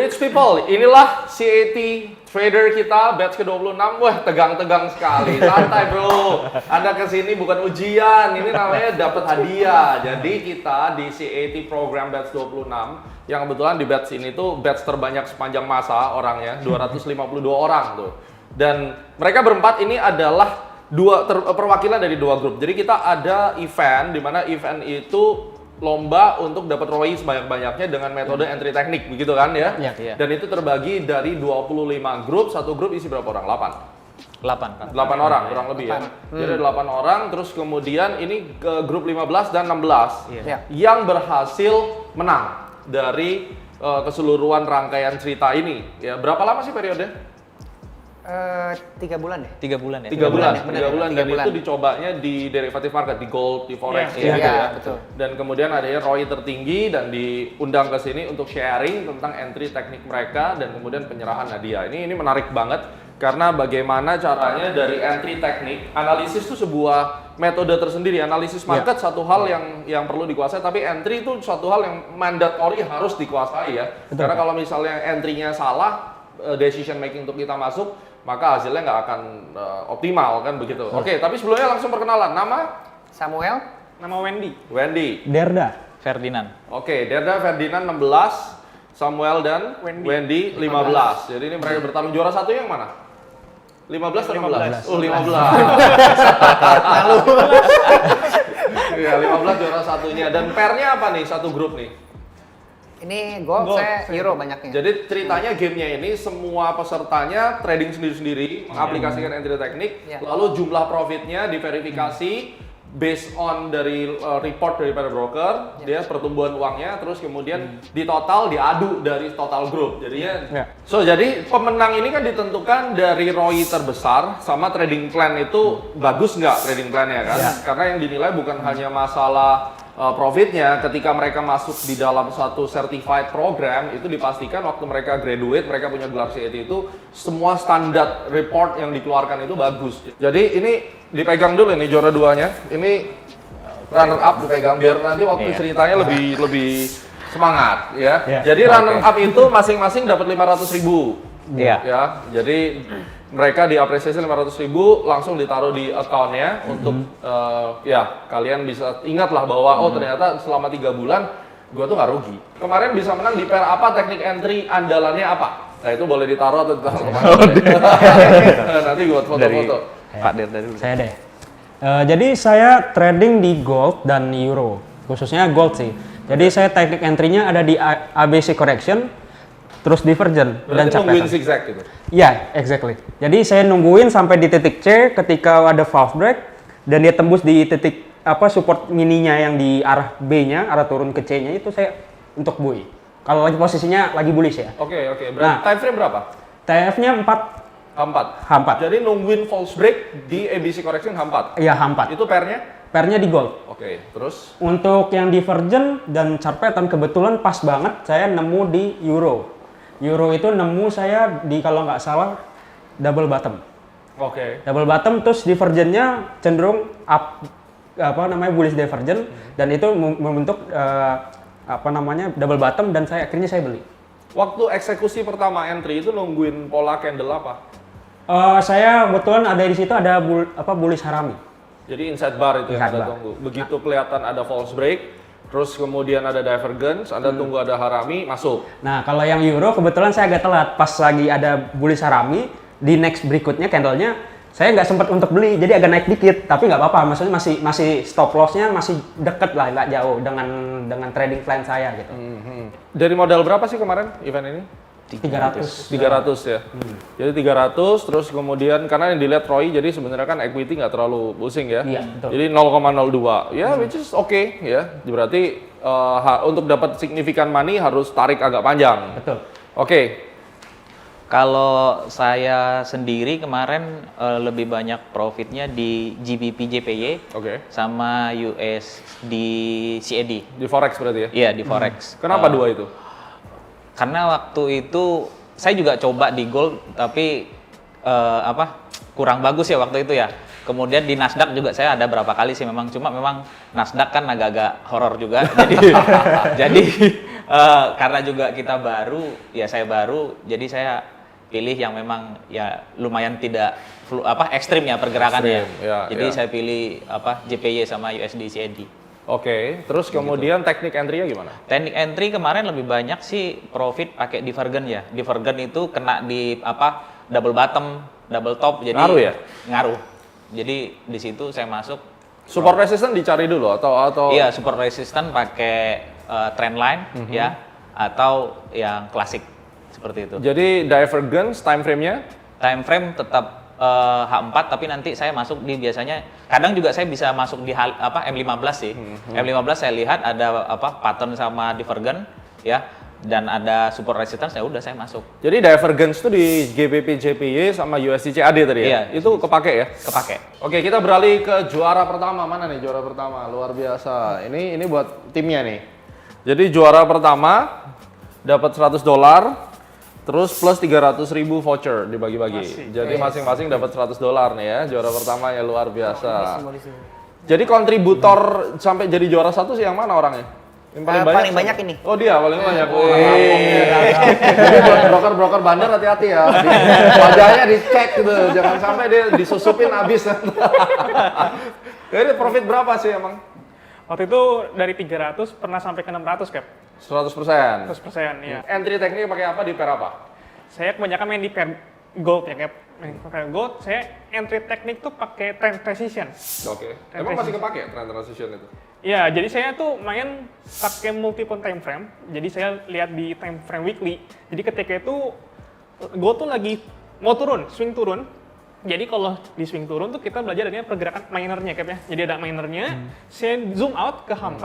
Rich people, inilah CAT trader kita batch ke-26. Wah, tegang-tegang sekali. Santai, Bro. Anda kesini bukan ujian, ini namanya dapat hadiah. Jadi kita di CAT program batch 26 yang kebetulan di batch ini tuh batch terbanyak sepanjang masa orangnya, 252 orang tuh. Dan mereka berempat ini adalah perwakilan dari dua grup. Jadi kita ada event di mana event itu lomba untuk dapat ROI sebanyak-banyaknya dengan metode entry teknik, begitu kan ya? Iya. Dan itu terbagi dari 25 grup, satu grup isi berapa orang? 8 orang, kurang lebih ya. Jadi 8 orang, terus kemudian ini ke grup 15 dan 16 yang berhasil menang dari keseluruhan rangkaian cerita ini. Ya, berapa lama sih periode? 3 bulan deh. 3 bulan ya? 3 bulan, ya, benar, 3 bulan. Dan 3 bulan. itu dicobanya di derivative market, di gold, di forex Iya, gitu ya. betul. Dan kemudian ada ROI tertinggi dan diundang ke sini untuk sharing tentang entry teknik mereka dan kemudian penyerahan hadiah. Ini menarik banget karena bagaimana caranya dari entry teknik, analisis itu sebuah metode tersendiri. Analisis market satu hal yang perlu dikuasai, tapi entry itu suatu hal yang mandatory harus dikuasai ya. Betul. Karena kalau misalnya entry-nya salah, decision making untuk kita masuk, maka hasilnya nggak akan optimal kan begitu. Oke, tapi sebelumnya langsung perkenalan. Nama? Samuel. Nama Wendy. Wendy. Derda. Ferdinand. Oke, Derda Ferdinand 16, Samuel dan Wendy 15. Jadi ini mereka bertarung, juara satu yang mana? 15 atau 16? Oh, 15. Lalu. Iya, 15 juara satunya. Dan pairnya apa nih satu grup nih? Ini gold, saya euro banyaknya. Jadi ceritanya gamenya ini semua pesertanya trading sendiri-sendiri, mengaplikasikan entry teknik, lalu jumlah profitnya diverifikasi based on dari report daripada broker, dia pertumbuhan uangnya, terus kemudian di total diadu dari total grup. Jadinya, jadi pemenang ini kan ditentukan dari ROI terbesar sama trading plan itu bagus nggak trading plannya kan? Karena yang dinilai bukan hanya masalah profitnya, ketika mereka masuk di dalam satu certified program itu dipastikan waktu mereka graduate, mereka punya gelar CAT itu semua standar report yang dikeluarkan itu bagus. Jadi ini dipegang dulu nih juara duanya. Ini runner up dipegang biar nanti waktu ceritanya lebih semangat ya. Jadi runner up itu masing-masing dapat 500.000. Ya, jadi mereka diapresiasi 500.000 langsung ditaruh di account-nya untuk ya kalian bisa ingatlah bahwa oh ternyata selama 3 bulan gua tuh nggak rugi. Kemarin bisa menang di pair apa, teknik entry andalannya apa? Nah itu boleh ditaruh atau ditaruh kemana? Nanti gua foto-foto. Pak Derda dulu. Saya deh. Jadi saya trading di gold dan euro, khususnya gold sih. Jadi saya teknik entry-nya ada di ABC correction, terus divergent dan Berarti nungguin capetan. zigzag gitu? Iya, exactly. Jadi saya nungguin sampai di titik C ketika ada false break dan dia tembus di titik support mininya yang di arah B-nya, arah turun ke C-nya itu saya untuk buy. Kalau lagi posisinya lagi bullish ya. Oke. Berarti time frame berapa? TF-nya 4 H4. H4. Jadi nungguin false break di ABC correction H4. Iya, H4. Itu pairnya? Pairnya di gold. Oke, terus? Untuk yang divergent dan chart pattern kebetulan pas banget saya nemu di euro. Euro itu nemu saya di kalau nggak salah double bottom. Oke. Double bottom terus divergentnya cenderung up bullish divergent dan itu membentuk double bottom dan akhirnya saya beli. Waktu eksekusi pertama entry itu nungguin pola candle apa? Saya kebetulan ada di situ ada bullish harami. Jadi inside bar itu yang Inside Anda bar. tunggu. Begitu kelihatan ada false break, terus kemudian ada divergence, Anda tunggu ada harami, masuk. Nah, kalau yang euro kebetulan saya agak telat. Pas lagi ada bullish harami, di next berikutnya candlenya, saya nggak sempat untuk beli, jadi agak naik dikit. Tapi nggak apa-apa, maksudnya masih stop loss-nya masih deket lah, nggak jauh dengan trading plan saya gitu. Dari modal berapa sih kemarin event ini? 300. 300 ya. Jadi 300, terus kemudian karena yang dilihat ROI, jadi sebenarnya kan equity nggak terlalu pusing ya. Iya, betul. Jadi 0,02, ya which is okay ya. Berarti untuk dapat signifikan money harus tarik agak panjang. Betul. Oke. Kalau saya sendiri kemarin lebih banyak profitnya di GBP JPY sama US di CAD. Di forex berarti ya? Iya, di forex. Kenapa dua itu? Karena waktu itu saya juga coba di gold tapi kurang bagus ya waktu itu ya. Kemudian di Nasdaq juga saya ada berapa kali sih memang, cuma memang Nasdaq kan agak-agak horor juga. jadi Karena juga kita baru, ya saya baru, jadi saya pilih yang memang ya lumayan tidak ekstrim ya pergerakannya. Ekstrim, ya, jadi ya. saya pilih JPY sama USD CAD. Oke, terus kemudian teknik entry-nya gimana? Teknik entry kemarin lebih banyak sih profit pakai divergen ya. Divergen itu kena di double bottom, double top, jadi Ngaruh ya? Ngaruh. Jadi di situ saya masuk. Support resistance dicari dulu atau Iya, support resistance pakai trend line ya, atau yang klasik seperti itu. Jadi divergence time frame-nya Time frame tetap H4, tapi nanti saya masuk di biasanya kadang juga saya bisa masuk di M15 sih. M15 saya lihat ada pattern sama divergen ya, dan ada support resistance, ya udah saya masuk. Jadi divergence itu di GBP JPY sama USD CAD tadi ya? Iya. Itu kepake ya? Kepake. Oke, kita beralih ke juara pertama. Mana nih juara pertama? Luar biasa. Ini buat timnya nih. Jadi juara pertama dapat $100, terus plus 300.000 voucher dibagi-bagi. Jadi masing-masing dapat $100 nih ya. Juara pertama ya luar biasa. Jadi kontributor sampai jadi juara satu sih yang mana orangnya? Yang Paling banyak ini. Oh dia paling banyak. Jadi buat broker-broker bandar hati-hati ya. Wajahnya dicek gitu, jangan sampai dia disusupin habis. Jadi profit berapa sih emang? Waktu itu dari 300 pernah sampai ke 600 Cap. 100%. 100% ya. Entry teknik pakai apa di pair apa? Saya kebanyakan main di pair gold ya Cap. Main pair gold, saya entry teknik tuh pakai trend transition. Oke. Emang masih kepake trend transition itu? Ya, jadi saya tuh main pakai multiple time frame. Jadi saya lihat di time frame weekly. Jadi ketika itu gold tuh lagi mau turun, swing turun. Jadi kalau di swing turun tuh kita belajar adanya pergerakan minernya Cap ya. Jadi ada minernya, saya zoom out ke H4.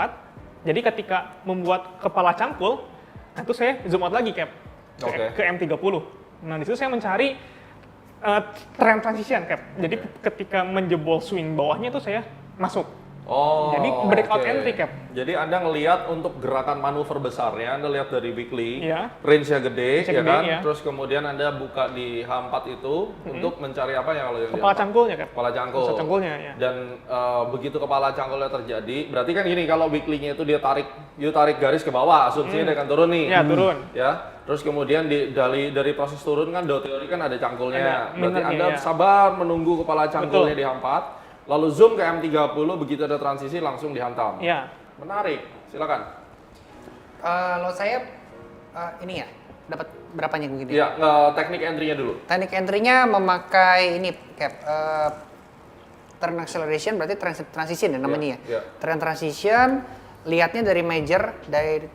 Jadi ketika membuat kepala cangkul, nah itu saya zoom out lagi Cap. Oke. Ke M30. Nah, di situ saya mencari trend transition Cap. Jadi ketika menjebol swing bawahnya itu saya masuk. Oh, Jadi breakout oke. entry Cap. Jadi Anda ngelihat untuk gerakan manuver besarnya, Anda lihat dari weekly, Iya. range-nya gede, Range-nya ya gede, kan? iya. Terus kemudian Anda buka di H4 itu untuk mencari apa yang kalau yang Kepala cangkulnya Cap. Kepala cangkul. Kepala cangkulnya ya. Dan begitu kepala cangkulnya terjadi, berarti kan gini, kalau weekly-nya itu dia tarik garis ke bawah, asumsinya dia akan turun nih. Ya, turun. Ya. Terus kemudian dari proses turun kan teori kan ada cangkulnya. Ada Berarti minernya, Anda ya. sabar menunggu kepala cangkulnya Betul. di H4. Lalu zoom ke M30, begitu ada transisi langsung dihantam. Iya. Menarik, silakan. Kalau saya ini ya, dapat berapanya begini? Iya, teknik entry-nya dulu. Teknik entry-nya memakai ini Cap, turn acceleration berarti transition ya namanya Iya, iya. Trend transition, lihatnya dari major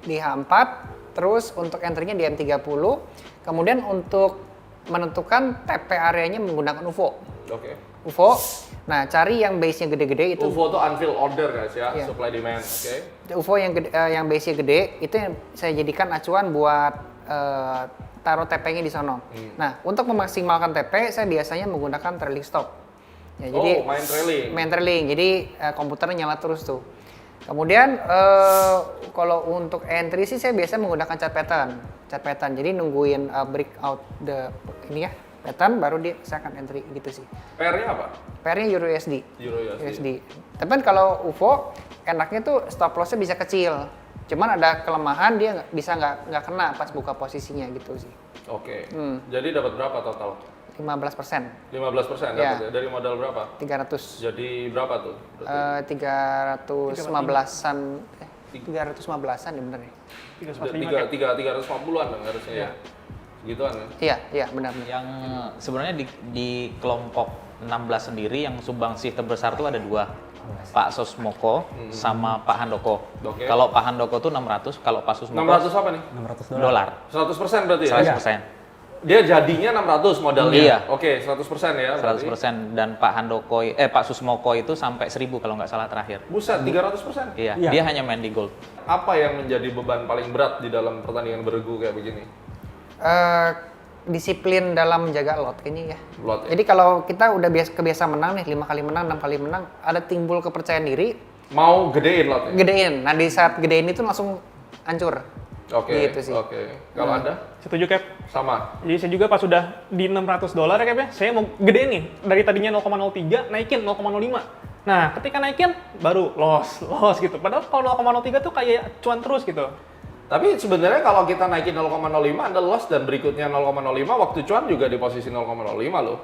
di H4, terus untuk entry-nya di M30, kemudian untuk menentukan TP areanya menggunakan UFO. Oke. UFO, nah cari yang base-nya gede-gede itu. UFO itu unfilled order guys ya, Iya. supply demand. Oke. UFO yang base-nya gede itu yang saya jadikan acuan buat taruh TP-nya di sono. Nah, untuk memaksimalkan TP saya biasanya menggunakan trailing stop. Ya, jadi main trailing. main trailing. Jadi komputernya nyala terus tuh. Kemudian kalau untuk entry sih saya biasa menggunakan chart pattern. Jadi nungguin breakout ini ya pattern baru saya akan entry gitu sih. Pair-nya apa? Pairnya Euro USD. Euro USD. Tapi kan kalau UFO enaknya tuh stop loss-nya bisa kecil. Cuman ada kelemahan dia nggak kena pas buka posisinya gitu sih. Oke. Jadi dapat berapa total? 15%. 15% Iya. dapat dari modal berapa? 300. Jadi berapa tuh? 315-an 315-an ya bener ya. 345 Cap. 350-an dong harusnya ya. Segituan ya. Iya benar. Yang sebenarnya di kelompok 16 sendiri yang sumbangsi terbesar tuh ada dua, Pak Sosmoko sama Pak Handoko. Oke. Kalau Pak Handoko tuh 600, kalau Pak Sosmoko 600 apa nih? dolar. 100% berarti ya? 100%. Dia jadinya 600 modalnya. Iya. Oke, 100% ya berarti. 100%, dan Pak Handoko Pak Susmoko itu sampai 1000 kalau nggak salah terakhir. Buset, 300%. Iya, Iya. dia hanya main di gold. Apa yang menjadi beban paling berat di dalam pertandingan bergu kayak begini? Disiplin dalam menjaga lot kayaknya ya. Lot ya? Jadi kalau kita udah kebiasa menang nih 5 kali menang, 6 kali menang, ada timbul kepercayaan diri, Mau gedein lotnya? gedein. Nah di saat gedein itu langsung hancur. Oke, Gitu sih. oke. Kalau Anda? Setuju Cap. Sama? Jadi saya juga pas sudah di $600 ya Cap ya, saya mau gedein nih. Dari tadinya 0,03 naikin 0,05. Nah, ketika naikin baru loss gitu. Padahal kalau 0,03 tuh kayak cuan terus gitu. Tapi sebenarnya kalau kita naikin 0,05 Anda loss dan berikutnya 0,05 waktu cuan juga di posisi 0,05 loh.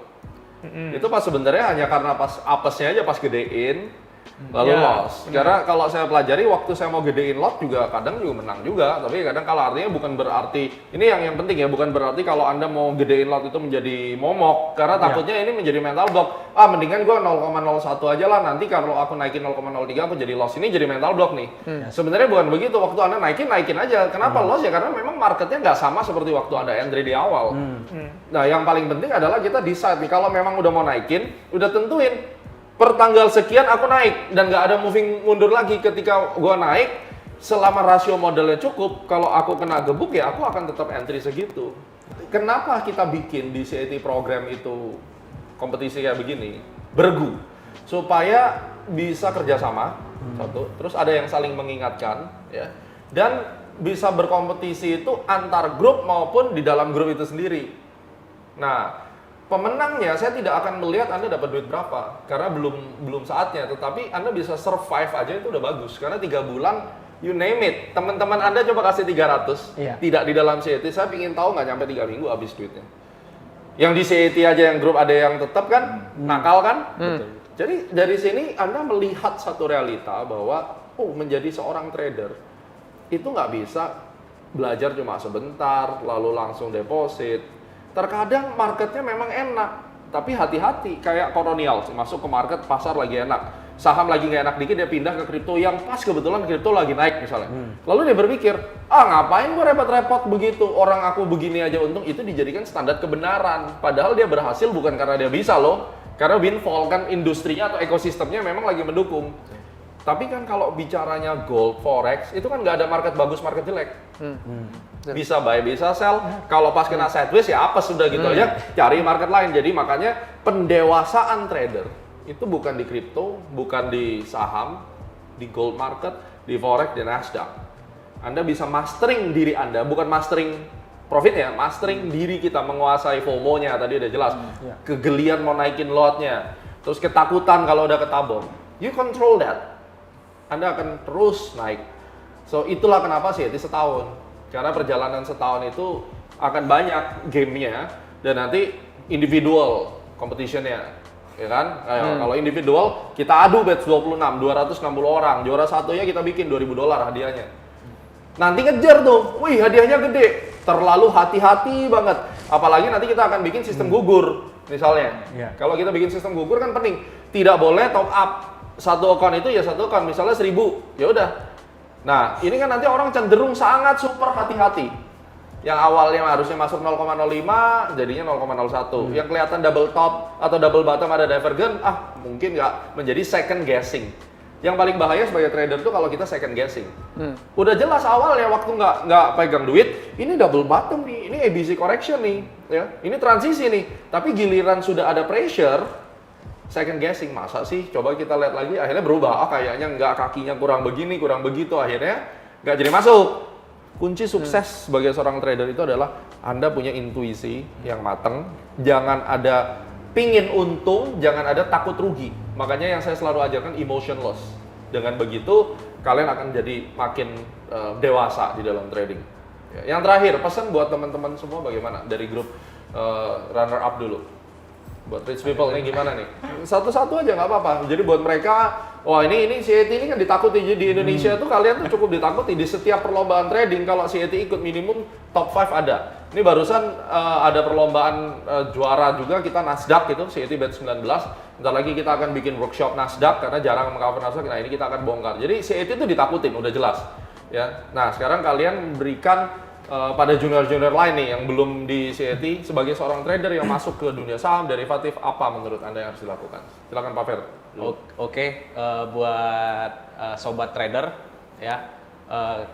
Itu pas sebenarnya hanya karena pas apesnya aja pas gedein lalu loss. Karena kalau saya pelajari waktu saya mau gedein lot juga kadang juga menang juga, tapi kadang kalau artinya bukan berarti ini yang penting ya, bukan berarti kalau Anda mau gedein lot itu menjadi momok karena takutnya ini menjadi mental block. Mendingan gua 0,01 aja lah, nanti kalau aku naikin 0,03 aku jadi loss. Ini jadi mental block nih. Sebenarnya bukan begitu, waktu Anda naikin aja. Kenapa loss ya? Karena memang marketnya nggak sama seperti waktu Anda entry di awal. Nah, yang paling penting adalah kita decide nih, kalau memang udah mau naikin, udah tentuin per tanggal sekian aku naik dan nggak ada moving mundur lagi. Ketika gua naik, selama rasio modalnya cukup, kalau aku kena gebuk ya aku akan tetap entry segitu. Kenapa kita bikin di CAT program itu kompetisi kayak begini? Bergu, supaya bisa kerjasama satu, terus ada yang saling mengingatkan ya, dan bisa berkompetisi itu antar grup maupun di dalam grup itu sendiri. Nah, pemenangnya saya tidak akan melihat Anda dapat duit berapa karena belum saatnya, tetapi Anda bisa survive aja itu udah bagus karena 3 bulan you name it. Teman-teman Anda coba kasih 300 tidak di dalam CAT, saya ingin tahu nggak nyampe 3 minggu habis duitnya. Yang di CAT aja yang grup ada yang tetap kan nakal kan. Jadi dari sini Anda melihat satu realita bahwa menjadi seorang trader itu nggak bisa belajar cuma sebentar lalu langsung deposit. Terkadang marketnya memang enak, tapi hati-hati kayak kolonial masuk ke market pasar lagi enak, saham lagi nggak enak dikit dia pindah ke kripto yang pas kebetulan kripto lagi naik misalnya. Lalu dia berpikir, ngapain gue repot-repot begitu, orang aku begini aja untung, itu dijadikan standar kebenaran. Padahal dia berhasil bukan karena dia bisa loh, karena windfall kan industrinya atau ekosistemnya memang lagi mendukung. Tapi kan kalau bicaranya gold, forex, itu kan nggak ada market bagus, market jelek. Bisa buy, bisa sell. Kalau pas kena sideways ya apa sudah gitu aja, cari market lain. Jadi makanya pendewasaan trader itu bukan di kripto, bukan di saham, di gold market, di forex, di Nasdaq. Anda bisa mastering diri Anda, bukan mastering profit ya, mastering diri kita, menguasai FOMO-nya tadi udah jelas. Kegelian mau naikin lotnya, terus ketakutan kalau udah ketabung. You control that. Anda akan terus naik. So itulah kenapa sih setahun. Karena perjalanan setahun itu akan banyak gamenya dan nanti individual competitionnya, ya kan? Kalau individual kita adu batch 26, 260 orang, juara satunya kita bikin $2.000 hadiahnya. Nanti ngejar tuh, wih hadiahnya gede, terlalu hati-hati banget. Apalagi nanti kita akan bikin sistem gugur, misalnya. Kalau kita bikin sistem gugur kan penting, tidak boleh top up. Satu account itu ya satu account, misalnya 1.000, ya udah. Nah, ini kan nanti orang cenderung sangat super hati-hati. Yang awalnya harusnya masuk 0,05, jadinya 0,01. Yang kelihatan double top atau double bottom ada divergent, mungkin nggak, menjadi second guessing. Yang paling bahaya sebagai trader tuh kalau kita second guessing. Udah jelas awalnya waktu nggak pegang duit, ini double bottom nih, ini ABC correction nih, ya, ini transisi nih. Tapi giliran sudah ada pressure, second guessing, masa sih? Coba kita lihat lagi, akhirnya berubah. Kayaknya nggak, kakinya kurang begini, kurang begitu, akhirnya nggak jadi masuk. Kunci sukses sebagai seorang trader itu adalah Anda punya intuisi yang matang, jangan ada pingin untung, jangan ada takut rugi. Makanya yang saya selalu ajarkan emotionless. Dengan begitu, kalian akan jadi makin dewasa di dalam trading. Yang terakhir, pesan buat teman-teman semua bagaimana? Dari grup runner up dulu. Buat rich people ini gimana nih? Satu-satu aja nggak apa-apa. Jadi buat mereka, wah ini CAT ini kan ditakuti di Indonesia tuh, kalian tuh cukup ditakuti di setiap perlombaan trading. Kalau CAT ikut minimum top 5 ada. Ini barusan ada perlombaan juara juga kita Nasdaq itu CAT batch 19. Bentar lagi kita akan bikin workshop Nasdaq karena jarang mengcover Nasdaq. Nah ini kita akan bongkar. Jadi CAT itu ditakutin, udah jelas. Ya. Nah sekarang kalian berikan pada junior-junior lain nih yang belum di CAT, sebagai seorang trader yang masuk ke dunia saham, derivatif, apa menurut Anda yang harus dilakukan? Silakan Pak Fer. Oke, buat sobat trader ya,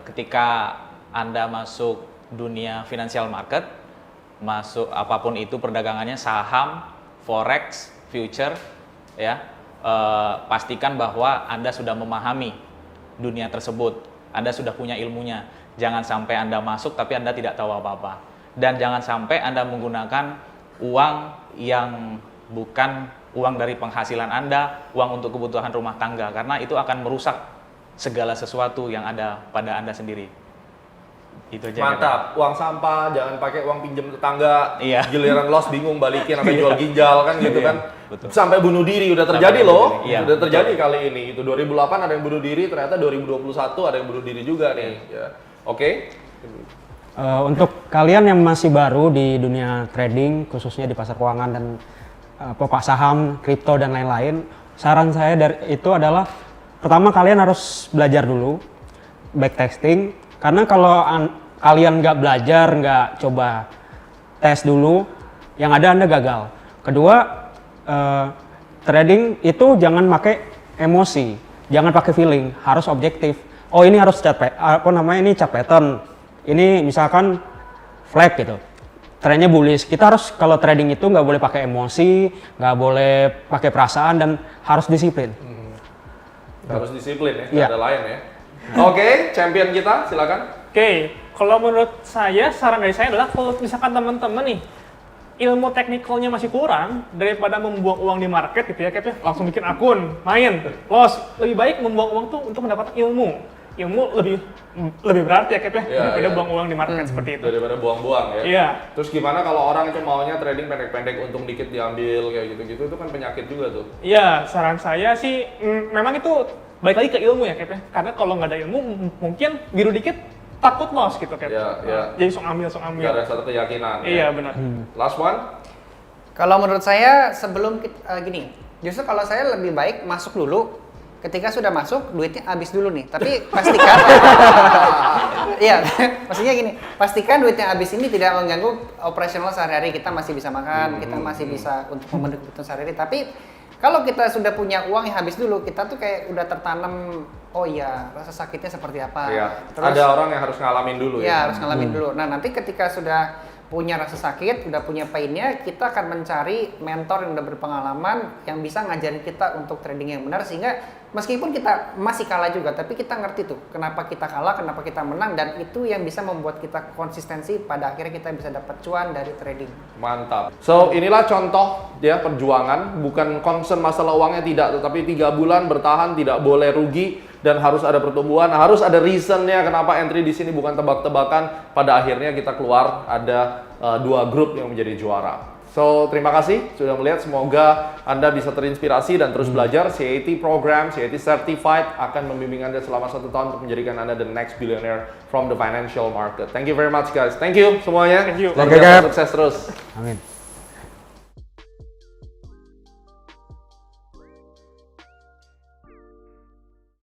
ketika Anda masuk dunia financial market, masuk apapun itu perdagangannya, saham, forex, future ya, pastikan bahwa Anda sudah memahami dunia tersebut, Anda sudah punya ilmunya. Jangan sampai Anda masuk tapi Anda tidak tahu apa-apa. Dan jangan sampai Anda menggunakan uang yang bukan uang dari penghasilan Anda, uang untuk kebutuhan rumah tangga, karena itu akan merusak segala sesuatu yang ada pada Anda sendiri. Itu aja. Mantap, uang sampah, jangan pakai uang pinjam tetangga. Iya. Giliran loss bingung balikin sampai jual ginjal kan gitu Iya, kan. betul. Sampai bunuh diri udah terjadi Sampai loh. bunuh diri, iya, Udah terjadi kali ini. Itu 2008 ada yang bunuh diri, ternyata 2021 ada yang bunuh diri juga nih. Ya. Oke. Untuk kalian yang masih baru di dunia trading, khususnya di pasar keuangan dan pokok saham, kripto dan lain-lain, saran saya itu adalah pertama kalian harus belajar dulu backtesting, karena kalau kalian nggak belajar, nggak coba tes dulu, yang ada Anda gagal. Kedua, trading itu jangan pakai emosi, jangan pakai feeling, harus objektif. Oh ini harus ini chart pattern, ini misalkan flag gitu, trennya bullish. Kita harus kalau trading itu nggak boleh pakai emosi, nggak boleh pakai perasaan dan harus disiplin. Harus disiplin ya, Iya. nggak ada lain ya. Oke, champion kita silakan. Oke, kalau menurut saya, saran dari saya adalah kalau misalkan teman-teman nih, ilmu teknikalnya masih kurang, daripada membuang uang di market gitu ya, kayak langsung bikin akun, main, loss. Lebih baik membuang uang tuh untuk mendapatkan ilmu. Ilmu lebih berarti ya, kayak daripada iya. buang uang di market seperti itu. Daripada buang-buang ya. Iya. Terus gimana kalau orang itu maunya trading pendek-pendek, untung dikit diambil kayak gitu-gitu, itu kan penyakit juga tuh. Iya, saran saya sih, memang itu balik lagi ke ilmu ya, kayak karena kalau nggak ada ilmu, mungkin biru dikit, takut loss gitu kayak. Iya, iya. Jadi sok ambil. Nggak ada satu keyakinan. Iya, ya. benar. Last one. Kalau menurut saya sebelum gini, justru kalau saya lebih baik masuk dulu. Ketika sudah masuk, duitnya habis dulu nih. Tapi pastikan, iya, maksudnya gini, pastikan duitnya habis ini tidak mengganggu operasional sehari-hari. Kita masih bisa makan, kita masih bisa untuk memenuhi kebutuhan sehari-hari. Tapi kalau kita sudah punya uang yang habis dulu, kita tuh kayak udah tertanam, oh iya, rasa sakitnya seperti apa. Iya. Terus, Ada orang yang harus ngalamin dulu ya. ya harus ngalamin dulu. Nah nanti ketika sudah punya rasa sakit, udah punya painnya, kita akan mencari mentor yang udah berpengalaman yang bisa ngajarin kita untuk trading yang benar, sehingga meskipun kita masih kalah juga, tapi kita ngerti tuh kenapa kita kalah, kenapa kita menang, dan itu yang bisa membuat kita konsistensi, pada akhirnya kita bisa dapat cuan dari trading. Mantap. So inilah contoh ya perjuangan, bukan concern masalah uangnya tidak, tetapi 3 bulan bertahan, tidak boleh rugi dan harus ada pertumbuhan, harus ada reasonnya kenapa entry di sini, bukan tebak-tebakan. Pada akhirnya kita keluar ada 2 grup yang menjadi juara. So terima kasih sudah melihat, semoga Anda bisa terinspirasi dan terus belajar. CAT program, CAT Certified akan membimbing Anda selama 1 tahun untuk menjadikan Anda the next billionaire from the financial market. Thank you very much guys. Thank you semuanya. Thank you. Luar Thank you, biasa, Gap. sukses terus. Amin.